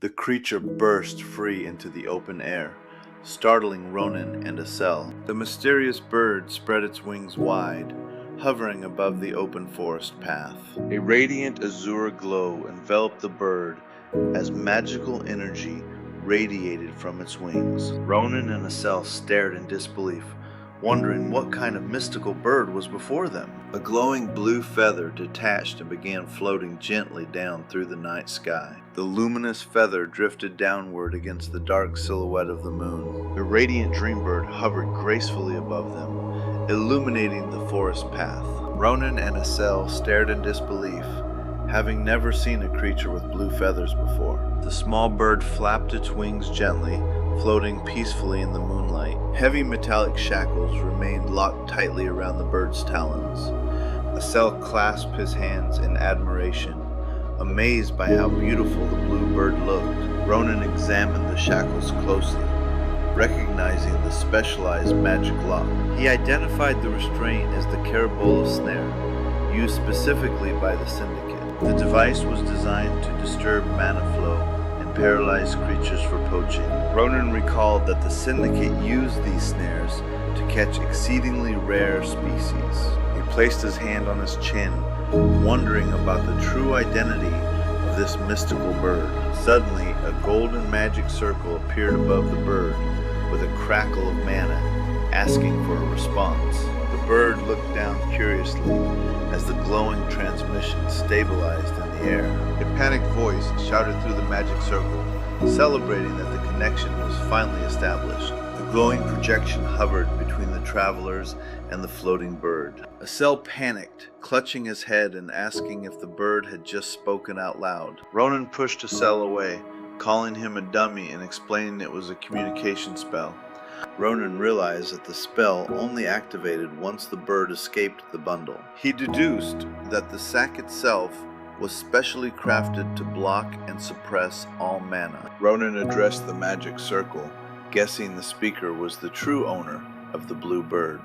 The creature burst free into the open air, startling Ronan and Acel. The mysterious bird spread its wings wide, hovering above the open forest path. A radiant azure glow enveloped the bird as magical energy radiated from its wings. Ronan and Acel stared in disbelief, wondering what kind of mystical bird was before them. A glowing blue feather detached and began floating gently down through the night sky. The luminous feather drifted downward against the dark silhouette of the moon. The radiant dream bird hovered gracefully above them, illuminating the forest path. Ronan and Acel stared in disbelief, having never seen a creature with blue feathers before. The small bird flapped its wings gently, floating peacefully in the moonlight. Heavy metallic shackles remained locked tightly around the bird's talons. Acel clasped his hands in admiration, amazed by how beautiful the blue bird looked. Ronan examined the shackles closely, recognizing the specialized magic lock. He identified the restraint as the Carabola snare, used specifically by the Syndicate. The device was designed to disturb mana flow and paralyze creatures for poaching. Ronan recalled that the Syndicate used these snares to catch exceedingly rare species. He placed his hand on his chin, wondering about the true identity of this mystical bird. Suddenly, a golden magic circle appeared above the bird with a crackle of mana, asking for a response. The bird looked down curiously as the glowing transmission stabilized in the air. A panicked voice shouted through the magic circle, celebrating that the connection was finally established. The glowing projection hovered between the travelers and the floating bird. Acel panicked, clutching his head and asking if the bird had just spoken out loud. Ronan pushed Acel away, calling him a dummy and explaining it was a communication spell. Ronan realized that the spell only activated once the bird escaped the bundle. He deduced that the sack itself was specially crafted to block and suppress all mana. Ronan addressed the magic circle, guessing the speaker was the true owner of the blue bird.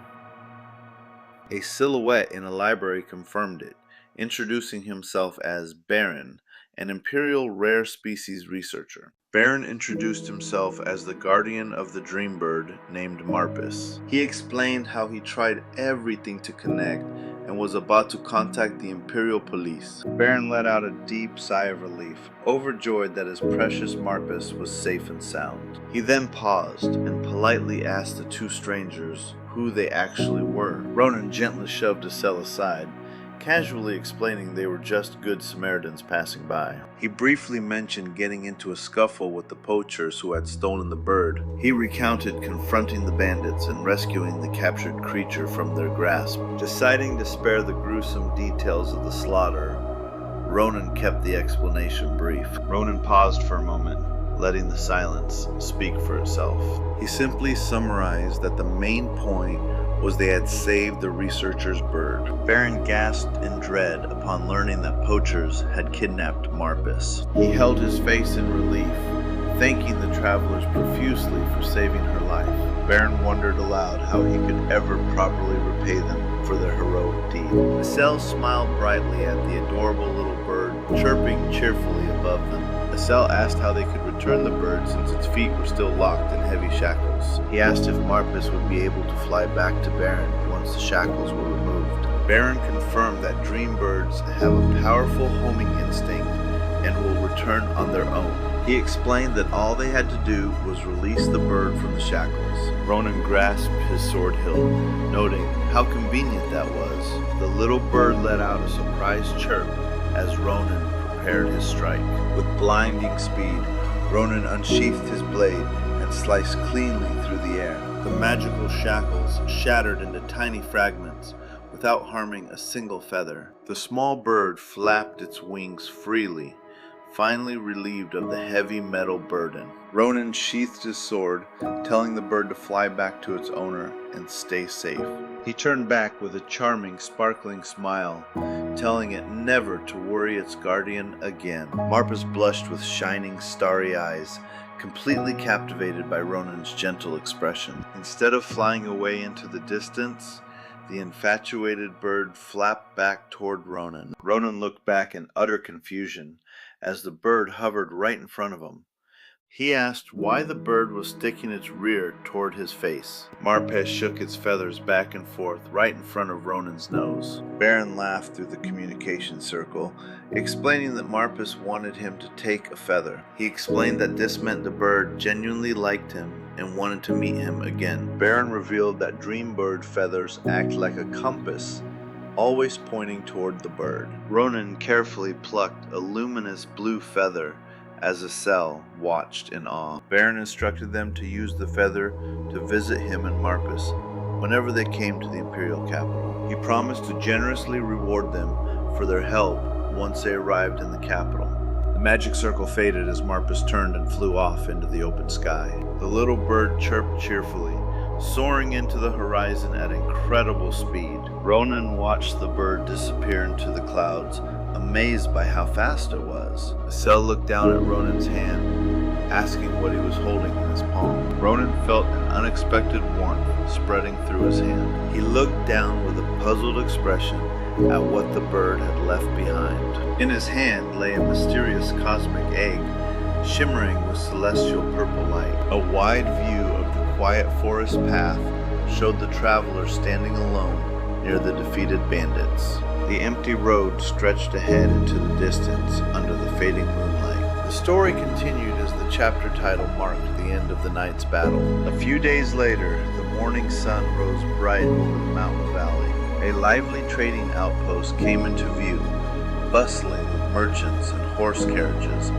A silhouette in a library confirmed it, introducing himself as Baron, an Imperial rare species researcher. Baron introduced himself as the guardian of the dream bird named Marpus. He explained how he tried everything to connect and was about to contact the Imperial police. Baron let out a deep sigh of relief, overjoyed that his precious Marpus was safe and sound. He then paused and politely asked the two strangers who they actually were. Ronan gently shoved Acel aside, casually explaining they were just good Samaritans passing by. He briefly mentioned getting into a scuffle with the poachers who had stolen the bird. He recounted confronting the bandits and rescuing the captured creature from their grasp. Deciding to spare the gruesome details of the slaughter, Ronan kept the explanation brief. Ronan paused for a moment, letting the silence speak for itself. He simply summarized that the main point was they had saved the researcher's bird. Baron gasped in dread upon learning that poachers had kidnapped Marpus. He held his face in relief, thanking the travelers profusely for saving her life. Baron wondered aloud how he could ever properly repay them for their heroic deed. Acel smiled brightly at the adorable little bird, chirping cheerfully above them. Acel asked how they could return the bird since its feet were still locked in heavy shackles. He asked if Marpus would be able to fly back to Baron once the shackles were removed. Baron confirmed that dream birds have a powerful homing instinct and will return on their own. He explained that all they had to do was release the bird from the shackles. Ronan grasped his sword hilt, noting how convenient that was. The little bird let out a surprised chirp as Ronan prepared his strike. With blinding speed, Ronan unsheathed his blade and sliced cleanly through the air. The magical shackles shattered into tiny fragments without harming a single feather. The small bird flapped its wings freely, finally relieved of the heavy metal burden. Ronan sheathed his sword, telling the bird to fly back to its owner and stay safe. He turned back with a charming, sparkling smile, telling it never to worry its guardian again. Marpus blushed with shining, starry eyes, completely captivated by Ronan's gentle expression. Instead of flying away into the distance, the infatuated bird flapped back toward Ronan. Ronan looked back in utter confusion as the bird hovered right in front of him. He asked why the bird was sticking its rear toward his face. Marpes shook its feathers back and forth right in front of Ronan's nose. Baron laughed through the communication circle, explaining that Marpes wanted him to take a feather. He explained that this meant the bird genuinely liked him and wanted to meet him again. Baron revealed that dream bird feathers act like a compass, always pointing toward the bird. Ronan carefully plucked a luminous blue feather as Asel watched in awe. Baron instructed them to use the feather to visit him and Marpes whenever they came to the Imperial capital. He promised to generously reward them for their help once they arrived in the capital. The magic circle faded as Marpes turned and flew off into the open sky. The little bird chirped cheerfully, soaring into the horizon at incredible speed. Ronan watched the bird disappear into the clouds, amazed by how fast it was. Asel looked down at Ronan's hand, asking what he was holding in his palm. Ronan felt an unexpected warmth spreading through his hand. He looked down with a puzzled expression at what the bird had left behind. In his hand lay a mysterious cosmic egg, shimmering with celestial purple light. A wide view of the quiet forest path showed the traveler standing alone near the defeated bandits. The empty road stretched ahead into the distance under the fading moonlight. The story continued as the chapter title marked the end of the night's battle. A few days later, the morning sun rose bright over the mountain valley. A lively trading outpost came into view, bustling with merchants and horse carriages.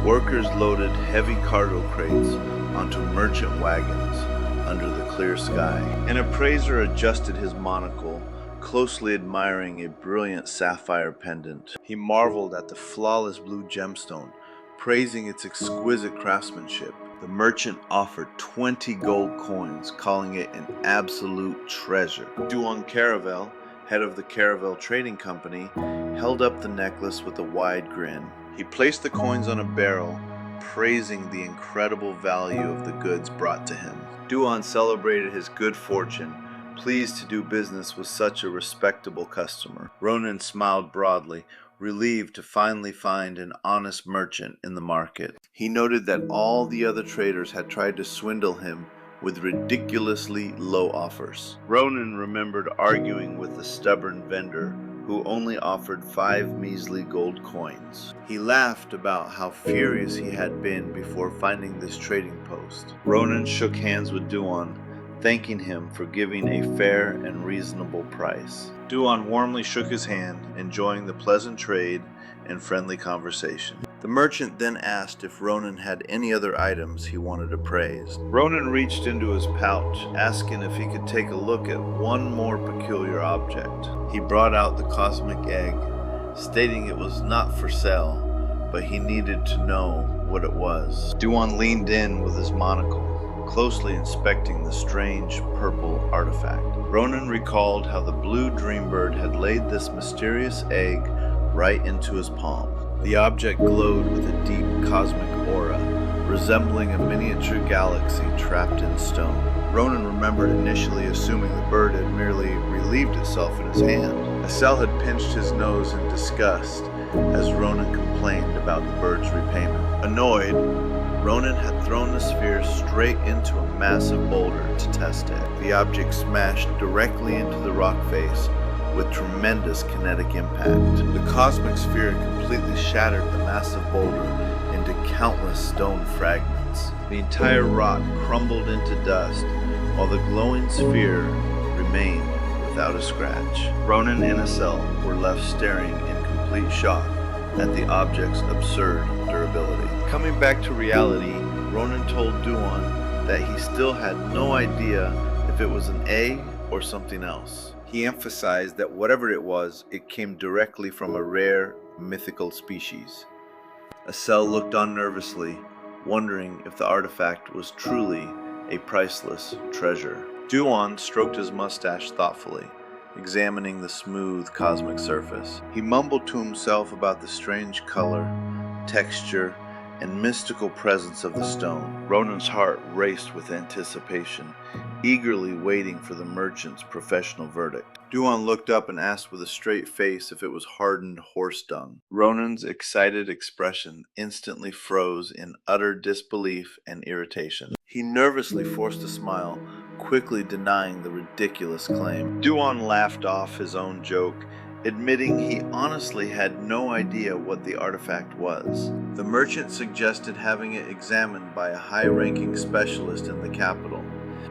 Workers loaded heavy cargo crates onto merchant wagons under the clear sky. An appraiser adjusted his monocle, closely admiring a brilliant sapphire pendant. He marveled at the flawless blue gemstone, praising its exquisite craftsmanship. The merchant offered 20 gold coins, calling it an absolute treasure. Duan Caravel, head of the Caravel Trading Company, held up the necklace with a wide grin. He placed the coins on a barrel, praising the incredible value of the goods brought to him. Duan celebrated his good fortune, pleased to do business with such a respectable customer. Ronan smiled broadly, relieved to finally find an honest merchant in the market. He noted that all the other traders had tried to swindle him with ridiculously low offers. Ronan remembered arguing with the stubborn vendor who only offered 5 measly gold coins. He laughed about how furious he had been before finding this trading post. Ronan shook hands with Duan, thanking him for giving a fair and reasonable price. Duan warmly shook his hand, enjoying the pleasant trade and friendly conversation. The merchant then asked if Ronan had any other items he wanted appraised. Ronan reached into his pouch, asking if he could take a look at one more peculiar object. He brought out the cosmic egg, stating it was not for sale, but he needed to know what it was. Duan leaned in with his monocle, closely inspecting the strange purple artifact. Ronan recalled how the blue dream bird had laid this mysterious egg right into his palm. The object glowed with a deep cosmic aura, resembling a miniature galaxy trapped in stone. Ronan remembered initially assuming the bird had merely relieved itself in his hand. Asel had pinched his nose in disgust as Ronan complained about the bird's repayment. Annoyed, Ronan had thrown the sphere straight into a massive boulder to test it. The object smashed directly into the rock face with tremendous kinetic impact. The cosmic sphere completely shattered the massive boulder into countless stone fragments. The entire rock crumbled into dust, while the glowing sphere remained without a scratch. Ronan and Asel were left staring in complete shock at the object's absurd durability. Coming back to reality, Ronan told Duan that he still had no idea if it was an egg or something else. He emphasized that whatever it was, it came directly from a rare, mythical species. Asel looked on nervously, wondering if the artifact was truly a priceless treasure. Duan stroked his mustache thoughtfully, examining the smooth cosmic surface. He mumbled to himself about the strange color, texture, and mystical presence of the stone. Ronan's heart raced with anticipation, eagerly waiting for the merchant's professional verdict. Duan looked up and asked with a straight face if it was hardened horse dung. Ronan's excited expression instantly froze in utter disbelief and irritation. He nervously forced a smile, quickly denying the ridiculous claim. Duan laughed off his own joke, admitting he honestly had no idea what the artifact was. The merchant suggested having it examined by a high-ranking specialist in the capital.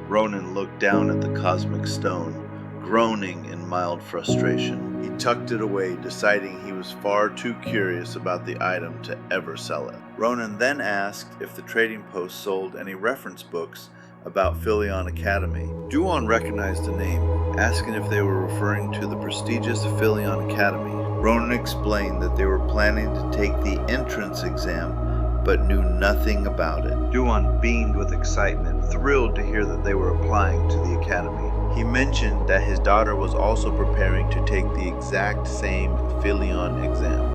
Ronan looked down at the cosmic stone, groaning in mild frustration. He tucked it away, deciding he was far too curious about the item to ever sell it. Ronan then asked if the trading post sold any reference books about Philion Academy. Duan recognized the name, asking if they were referring to the prestigious Philion Academy. Ronan explained that they were planning to take the entrance exam, but knew nothing about it. Duan beamed with excitement, thrilled to hear that they were applying to the academy. He mentioned that his daughter was also preparing to take the exact same Philion exam.